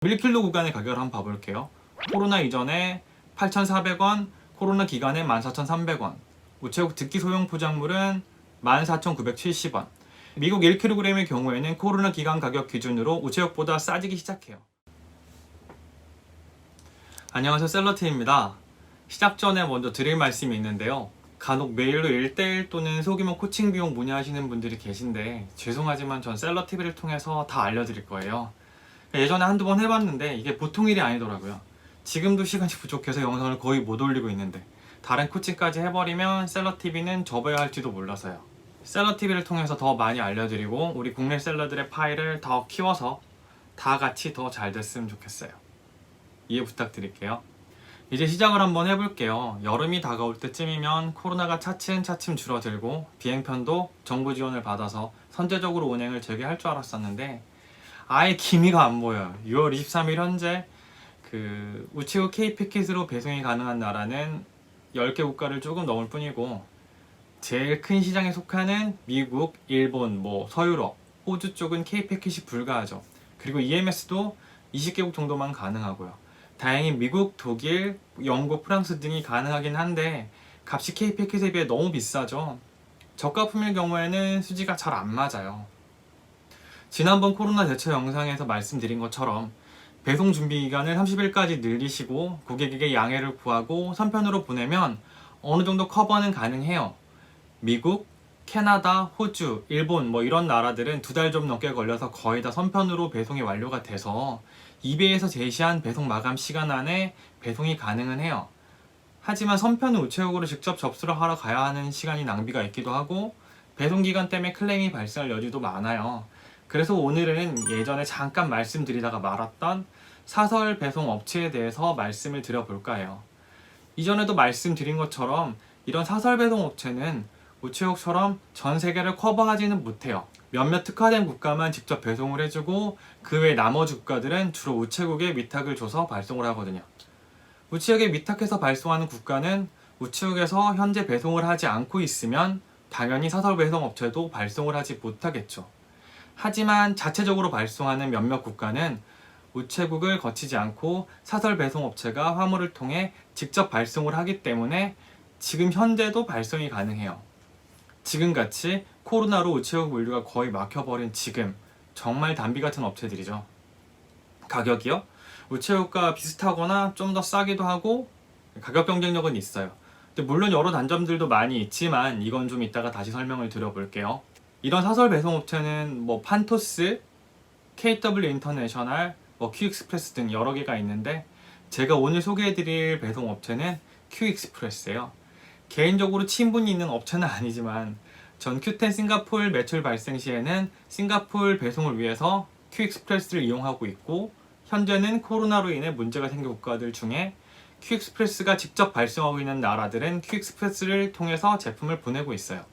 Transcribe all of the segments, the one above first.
밀킬로 구간의 가격을 한번 봐볼게요. 코로나 이전에 8,400원, 코로나 기간에 14,300원, 우체국 듣기 소형 포장물은 14,970원. 미국 1kg의 경우에는 코로나 기간 가격 기준으로 우체국보다 싸지기 시작해요. 안녕하세요, 셀러팀입니다. 시작 전에 먼저 드릴 말씀이 있는데요. 간혹 메일로 1:1 또는 소규모 코칭 비용 문의하시는 분들이 계신데 죄송하지만 전 셀러TV를 통해서 다 알려드릴 거예요. 예전에 한두 번 해봤는데 이게 보통 일이 아니더라고요. 지금도 시간이 부족해서 영상을 거의 못 올리고 있는데 다른 코칭까지 해버리면 셀러TV는 접어야 할지도 몰라서요. 셀러TV를 통해서 더 많이 알려드리고 우리 국내 셀러들의 파일을 더 키워서 다 같이 더 잘 됐으면 좋겠어요. 이해 부탁드릴게요. 이제 시작을 한번 해볼게요. 여름이 다가올 때쯤이면 코로나가 차츰차츰 줄어들고 비행편도 정부 지원을 받아서 선제적으로 운행을 재개할 줄 알았었는데 아예 기미가 안 보여요. 6월 23일 현재 우체국 K패킷으로 배송이 가능한 나라는 10개 국가를 조금 넘을 뿐이고 제일 큰 시장에 속하는 미국, 일본, 서유럽, 호주 쪽은 K패킷이 불가하죠. 그리고 EMS도 20개국 정도만 가능하고요. 다행히 미국, 독일, 영국, 프랑스 등이 가능하긴 한데 값이 K패킷에 비해 너무 비싸죠. 저가품일 경우에는 수지가 잘 안 맞아요. 지난번 코로나 대처 영상에서 말씀드린 것처럼 배송 준비 기간을 30일까지 늘리시고 고객에게 양해를 구하고 선편으로 보내면 어느 정도 커버는 가능해요. 미국, 캐나다, 호주, 일본 이런 나라들은 2달 좀 넘게 걸려서 거의 다 선편으로 배송이 완료가 돼서 이베이에서 제시한 배송 마감 시간 안에 배송이 가능은 해요. 하지만 선편은 우체국으로 직접 접수를 하러 가야 하는 시간이 낭비가 있기도 하고 배송 기간 때문에 클레임이 발생할 여지도 많아요. 그래서 오늘은 예전에 잠깐 말씀드리다가 말았던 사설 배송 업체에 대해서 말씀을 드려볼까 해요. 이전에도 말씀드린 것처럼 이런 사설 배송 업체는 우체국처럼 전 세계를 커버하지는 못해요. 몇몇 특화된 국가만 직접 배송을 해주고 그 외 나머지 국가들은 주로 우체국에 위탁을 줘서 발송을 하거든요. 우체국에 위탁해서 발송하는 국가는 우체국에서 현재 배송을 하지 않고 있으면 당연히 사설 배송 업체도 발송을 하지 못하겠죠. 하지만 자체적으로 발송하는 몇몇 국가는 우체국을 거치지 않고 사설 배송 업체가 화물을 통해 직접 발송을 하기 때문에 지금 현재도 발송이 가능해요. 지금같이 코로나로 우체국 물류가 거의 막혀버린 지금 정말 단비 같은 업체들이죠. 가격이요? 우체국과 비슷하거나 좀 더 싸기도 하고 가격 경쟁력은 있어요. 근데 물론 여러 단점들도 많이 있지만 이건 좀 이따가 다시 설명을 드려볼게요. 이런 사설 배송 업체는 판토스, KW 인터내셔널, 큐익스프레스 등 여러 개가 있는데 제가 오늘 소개해드릴 배송 업체는 큐익스프레스예요. 개인적으로 친분이 있는 업체는 아니지만 전 Q10 싱가포르 매출 발생 시에는 싱가포르 배송을 위해서 큐익스프레스를 이용하고 있고 현재는 코로나로 인해 문제가 생긴 국가들 중에 큐익스프레스가 직접 발송하고 있는 나라들은 큐익스프레스를 통해서 제품을 보내고 있어요.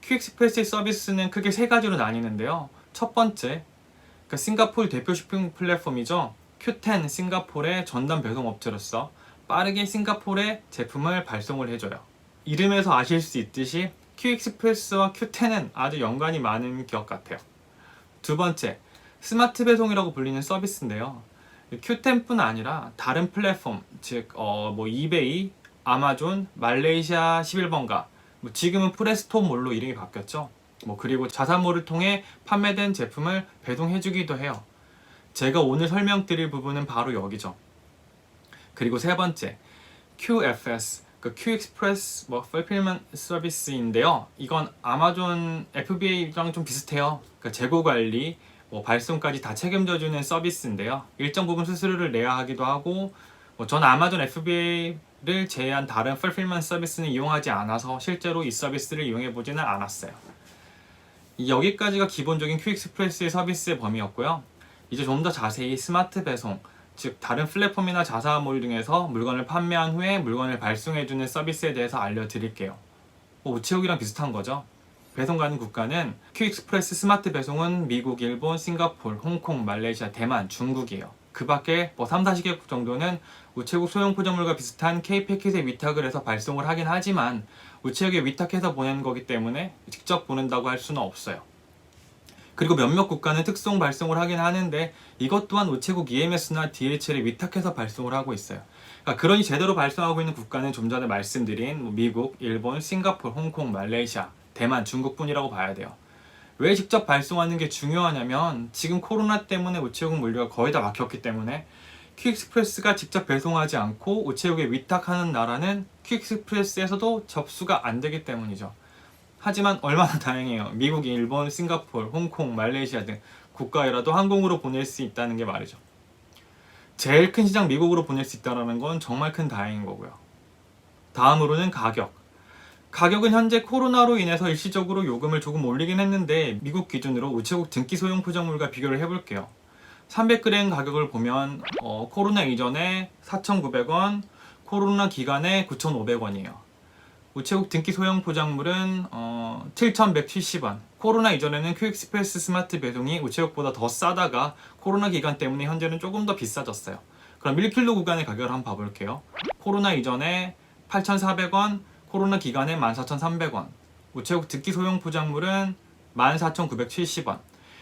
큐익스프레스의 서비스는 크게 3가지로 나뉘는데요. 첫 번째, 싱가포르 대표 쇼핑 플랫폼이죠. Q10 싱가포르의 전담 배송 업체로서 빠르게 싱가포르에 제품을 발송을 해줘요. 이름에서 아실 수 있듯이 큐익스프레스와 Q10은 아주 연관이 많은 기업 같아요. 두 번째, 스마트 배송이라고 불리는 서비스인데요. Q10뿐 아니라 다른 플랫폼, 즉 이베이, 아마존, 말레이시아 11번가, 지금은 프레스토몰로 이름이 바뀌었죠. 그리고 자사몰을 통해 판매된 제품을 배송해주기도 해요. 제가 오늘 설명드릴 부분은 바로 여기죠. 그리고 세 번째, QFS, Q-Express Fulfillment Service인데요. 이건 아마존 FBA랑 좀 비슷해요. 재고 관리, 발송까지 다 책임져주는 서비스인데요. 일정 부분 수수료를 내야 하기도 하고, 전 아마존 FBA를 제외한 다른 Fulfillment 서비스는 이용하지 않아서 실제로 이 서비스를 이용해보지는 않았어요. 여기까지가 기본적인 큐익스프레스의 서비스의 범위였고요. 이제 좀 더 자세히 스마트 배송, 즉 다른 플랫폼이나 자사몰 등에서 물건을 판매한 후에 물건을 발송해주는 서비스에 대해서 알려드릴게요. 우체국이랑 비슷한 거죠. 배송 가는 국가는 큐익스프레스 스마트 배송은 미국, 일본, 싱가포르, 홍콩, 말레이시아, 대만, 중국이에요. 그 밖에 3, 40개국 정도는 우체국 소형 포장물과 비슷한 K패킷에 위탁을 해서 발송을 하긴 하지만 우체국에 위탁해서 보내는 거기 때문에 직접 보낸다고 할 수는 없어요. 그리고 몇몇 국가는 특송 발송을 하긴 하는데 이것 또한 우체국 EMS나 DHL에 위탁해서 발송을 하고 있어요. 그러니까 그러니 제대로 발송하고 있는 국가는 좀 전에 말씀드린 미국, 일본, 싱가포르, 홍콩, 말레이시아, 대만, 중국뿐이라고 봐야 돼요. 왜 직접 발송하는 게 중요하냐면 지금 코로나 때문에 우체국 물류가 거의 다 막혔기 때문에 퀵익스프레스가 직접 배송하지 않고 우체국에 위탁하는 나라는 퀵익스프레스에서도 접수가 안 되기 때문이죠. 하지만 얼마나 다행이에요. 미국, 일본, 싱가포르, 홍콩, 말레이시아 등 국가에라도 항공으로 보낼 수 있다는 게 말이죠. 제일 큰 시장 미국으로 보낼 수 있다는 건 정말 큰 다행인 거고요. 다음으로는 가격. 가격은 현재 코로나로 인해서 일시적으로 요금을 조금 올리긴 했는데 미국 기준으로 우체국 등기 소형 포장물과 비교를 해볼게요. 300g 가격을 보면 코로나 이전에 4,900원, 코로나 기간에 9,500원이에요. 우체국 등기 소형 포장물은 7,170원. 코로나 이전에는 퀵익스프레스 스마트 배송이 우체국보다 더 싸다가 코로나 기간 때문에 현재는 조금 더 비싸졌어요. 그럼 1kg 구간의 가격을 한번 봐볼게요. 코로나 이전에 8,400원, 코로나 기간에 14,300원. 우체국 등기 소형 포장물은 14,970원.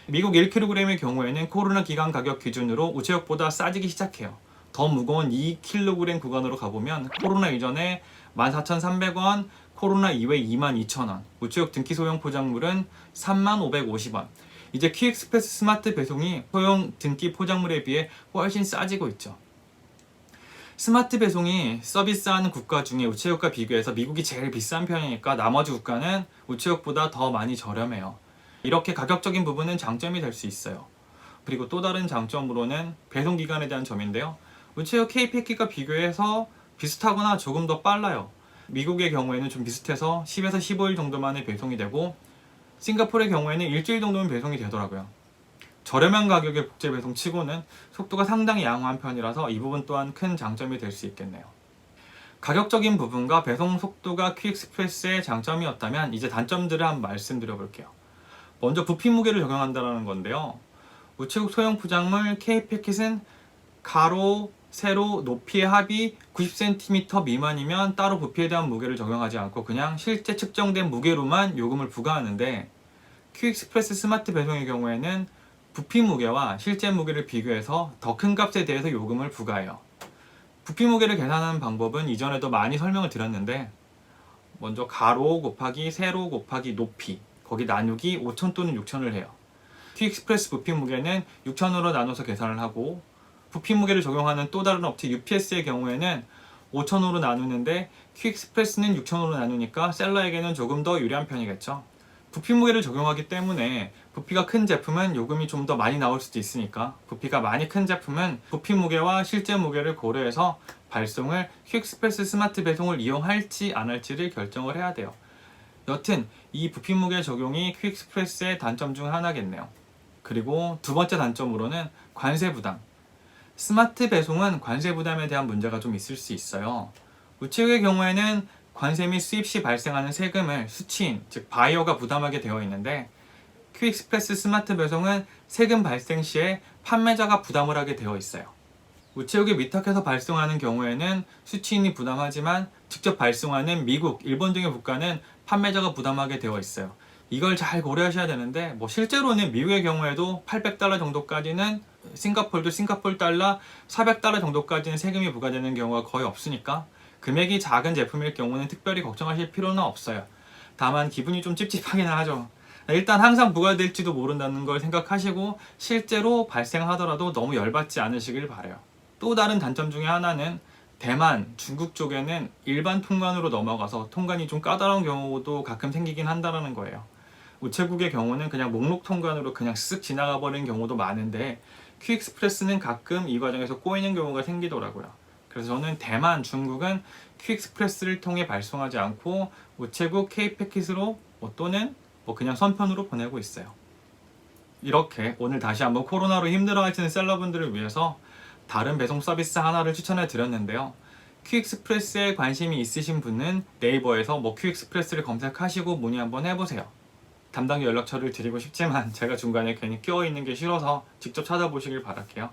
미국 1kg의 경우에는 코로나 기간 가격 기준으로 우체국보다 싸지기 시작해요. 더 무거운 2kg 구간으로 가보면 코로나 이전에 14,300원, 코로나 이후에 22,000원, 우체국 등기 소형 포장물은 3550원. 이제 퀵익스프레스 스마트 배송이 소형 등기 포장물에 비해 훨씬 싸지고 있죠. 스마트 배송이 서비스하는 국가 중에 우체국과 비교해서 미국이 제일 비싼 편이니까 나머지 국가는 우체국보다 더 많이 저렴해요. 이렇게 가격적인 부분은 장점이 될 수 있어요. 그리고 또 다른 장점으로는 배송 기간에 대한 점인데요. 우체국 K패키와 비교해서 비슷하거나 조금 더 빨라요. 미국의 경우에는 좀 비슷해서 10에서 15일 정도 만에 배송이 되고 싱가포르의 경우에는 일주일 정도면 배송이 되더라고요. 저렴한 가격의 국제 배송 치고는 속도가 상당히 양호한 편이라서 이 부분 또한 큰 장점이 될 수 있겠네요. 가격적인 부분과 배송 속도가 퀵익스프레스의 장점이었다면 이제 단점들을 한번 말씀드려 볼게요. 먼저 부피 무게를 적용한다는 건데요. 우체국 소형 포장물 K패킷은 가로, 세로, 높이의 합이 90cm 미만이면 따로 부피에 대한 무게를 적용하지 않고 그냥 실제 측정된 무게로만 요금을 부과하는데 퀵익스프레스 스마트 배송의 경우에는 부피 무게와 실제 무게를 비교해서 더 큰 값에 대해서 요금을 부과해요. 부피 무게를 계산하는 방법은 이전에도 많이 설명을 드렸는데 먼저 가로 곱하기 세로 곱하기 높이 거기 나누기 5,000 또는 6,000을 해요. 퀵익스프레스 부피 무게는 6,000으로 나눠서 계산을 하고 부피 무게를 적용하는 또 다른 업체 UPS의 경우에는 5,000으로 나누는데 퀵익스프레스는 6,000으로 나누니까 셀러에게는 조금 더 유리한 편이겠죠. 부피 무게를 적용하기 때문에 부피가 큰 제품은 요금이 좀 더 많이 나올 수도 있으니까 부피가 많이 큰 제품은 부피 무게와 실제 무게를 고려해서 발송을 퀵익스프레스 스마트 배송을 이용할지 안 할지를 결정을 해야 돼요. 여튼 이 부피 무게 적용이 퀵익스프레스의 단점 중 하나겠네요. 그리고 두 번째 단점으로는 관세 부담. 스마트 배송은 관세 부담에 대한 문제가 좀 있을 수 있어요. 우체국의 경우에는 관세 및 수입 시 발생하는 세금을 수취인, 즉 바이어가 부담하게 되어 있는데 퀵익스프레스 스마트 배송은 세금 발생 시에 판매자가 부담을 하게 되어 있어요. 우체국에 위탁해서 발송하는 경우에는 수취인이 부담하지만 직접 발송하는 미국, 일본 등의 국가는 판매자가 부담하게 되어 있어요. 이걸 잘 고려하셔야 되는데 실제로는 미국의 경우에도 800달러 정도까지는 싱가포르도 싱가포르 달러 400달러 정도까지는 세금이 부과되는 경우가 거의 없으니까 금액이 작은 제품일 경우는 특별히 걱정하실 필요는 없어요. 다만 기분이 좀 찝찝하긴 하죠. 일단 항상 부과될지도 모른다는 걸 생각하시고 실제로 발생하더라도 너무 열받지 않으시길 바라요. 또 다른 단점 중에 하나는 대만, 중국 쪽에는 일반 통관으로 넘어가서 통관이 좀 까다로운 경우도 가끔 생기긴 한다는 거예요. 우체국의 경우는 그냥 목록 통관으로 그냥 쓱 지나가 버리는 경우도 많은데 퀵익스프레스는 가끔 이 과정에서 꼬이는 경우가 생기더라고요. 그래서 저는 대만, 중국은 퀵익스프레스를 통해 발송하지 않고 우체국 K패킷으로 또는 그냥 선편으로 보내고 있어요. 이렇게 오늘 다시 한번 코로나로 힘들어하시는 셀러분들을 위해서 다른 배송 서비스 하나를 추천해 드렸는데요. 퀵익스프레스에 관심이 있으신 분은 네이버에서 퀵익스프레스를 검색하시고 문의 한번 해보세요. 담당 연락처를 드리고 싶지만 제가 중간에 괜히 끼어있는 게 싫어서 직접 찾아보시길 바랄게요.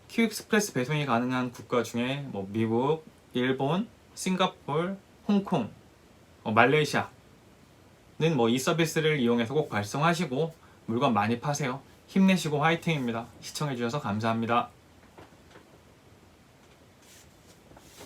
퀵익스프레스 배송이 가능한 국가 중에 미국, 일본, 싱가포르, 홍콩, 말레이시아는 이 서비스를 이용해서 꼭 발송하시고 물건 많이 파세요. 힘내시고 화이팅입니다. 시청해주셔서 감사합니다.